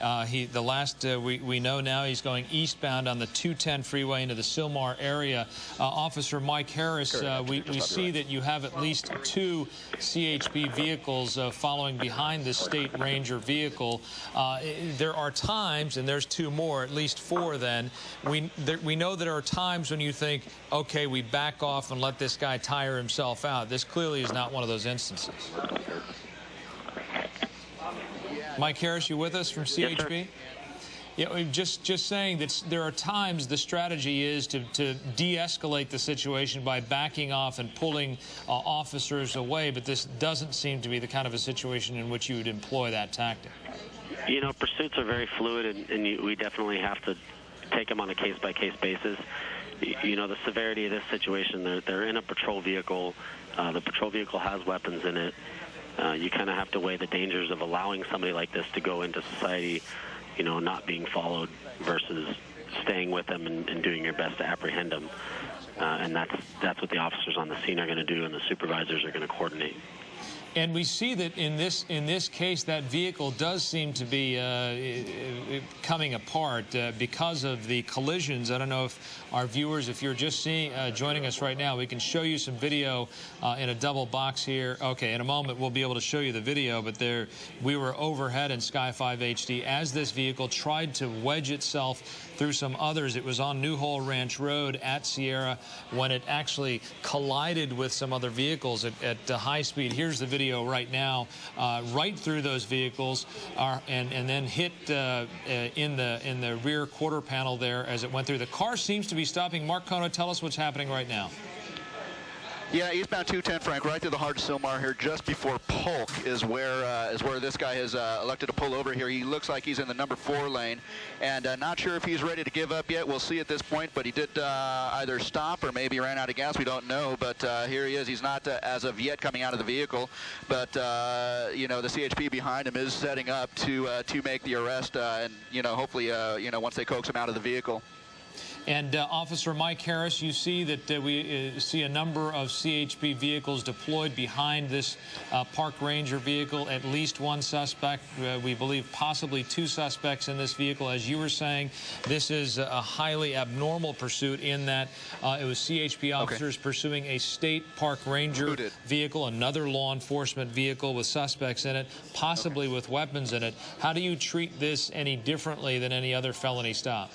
The last we know now, he's going eastbound on the 210 freeway into the Sylmar area. Officer Mike Harris, we see that you have at least 2 CHP vehicles following behind this State Ranger vehicle. There are times, and there's 2 more, at least 4 then, we know there are times when you think, okay, we back off and let this guy tire himself out. This clearly is not one of those instances. Mike Harris, you with us from CHP? Yes, yeah, just saying that there are times the strategy is to de-escalate the situation by backing off and pulling officers away, but this doesn't seem to be the kind of a situation in which you would employ that tactic. You know, pursuits are very fluid, and we definitely have to take them on a case-by-case basis. You know, the severity of this situation, they're in a patrol vehicle. The patrol vehicle has weapons in it. You kind of have to weigh the dangers of allowing somebody like this to go into society, you know, not being followed versus staying with them and doing your best to apprehend them. And that's what the officers on the scene are going to do, and the supervisors are going to coordinate. And we see that in this case, that vehicle does seem to be coming apart because of the collisions. I don't know if our viewers, if you're just joining us right now, we can show you some video in a double box here. Okay, in a moment we'll be able to show you the video, but we were overhead in Sky 5 HD as this vehicle tried to wedge itself through some others. It was on New Hole Ranch Road at Sierra when it actually collided with some other vehicles at high speed. Here's the video right now, right through those vehicles, and then hit in the rear quarter panel there as it went through. The car seems to be stopping. Mark Kono, tell us what's happening right now. Yeah, eastbound 210, Frank, right through the heart of Sylmar here, just before Polk is where this guy has elected to pull over here. He looks like he's in the number 4 lane, and not sure if he's ready to give up yet. We'll see at this point, but he did either stop or maybe ran out of gas. We don't know, but here he is. He's not, as of yet, coming out of the vehicle, but, you know, the CHP behind him is setting up to make the arrest, and, you know, hopefully, you know, once they coax him out of the vehicle. And Officer Mike Harris, you see that we see a number of CHP vehicles deployed behind this park ranger vehicle, at least 1 suspect. We believe possibly 2 suspects in this vehicle. As you were saying, this is a highly abnormal pursuit in that it was CHP officers pursuing a state park ranger vehicle, another law enforcement vehicle with suspects in it, possibly with weapons in it. How do you treat this any differently than any other felony stop?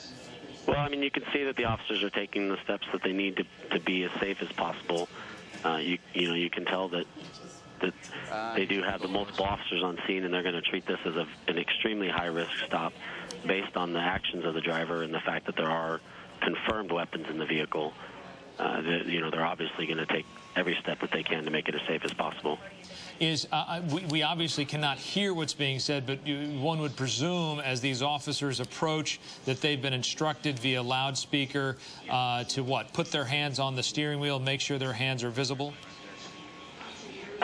Well, I mean, you can see that the officers are taking the steps that they need to be as safe as possible. You know, you can tell that they do have the multiple officers on scene, and they're going to treat this as an extremely high-risk stop based on the actions of the driver and the fact that there are confirmed weapons in the vehicle. You know, they're obviously going to take every step that they can to make it as safe as possible. We obviously cannot hear what's being said, but one would presume as these officers approach that they've been instructed via loudspeaker to what? Put their hands on the steering wheel, make sure their hands are visible?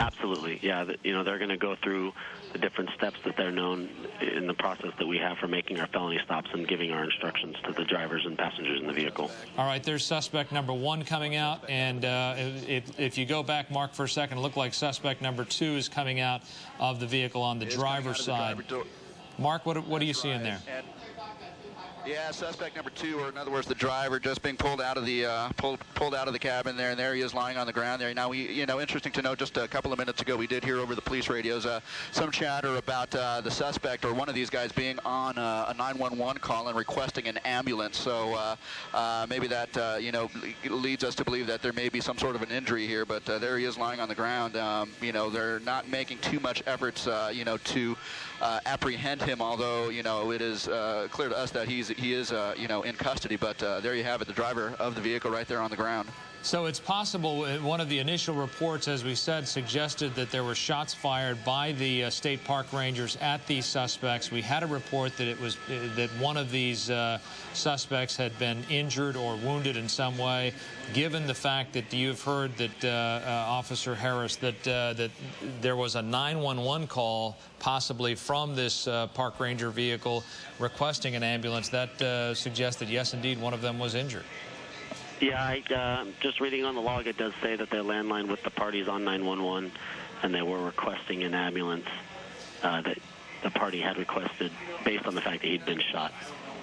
Absolutely, yeah. You know, they're going to go through the different steps that they're known in the process that we have for making our felony stops and giving our instructions to the drivers and passengers in the vehicle. All right, there's suspect number 1 coming out, and if you go back, Mark, for a second, it looked like suspect number 2 is coming out of the vehicle on the driver's side. Mark, what do you see in there? Yeah, suspect number 2, or in other words, the driver, just being pulled out of the pulled out of the cabin there, and there he is lying on the ground there. Now, you know, interesting to note, just a couple of minutes ago, we did hear over the police radios some chatter about the suspect or one of these guys being on a 911 call and requesting an ambulance. So maybe that you know, leads us to believe that there may be some sort of an injury here. But there he is lying on the ground. You know, they're not making too much efforts, you know, to apprehend him. Although, you know, it is clear to us that he is, you know, in custody, but there you have it, the driver of the vehicle right there on the ground. So it's possible, one of the initial reports, as we said, suggested that there were shots fired by the state park rangers at these suspects. We had a report that it was that one of these suspects had been injured or wounded in some way. Given the fact that you've heard that Officer Harris, that there was a 911 call possibly from this park ranger vehicle requesting an ambulance, that suggests that yes, indeed, one of them was injured. Yeah, just reading on the log, it does say that they landlined with the parties on 911, and they were requesting an ambulance. That the party had requested based on the fact that he'd been shot.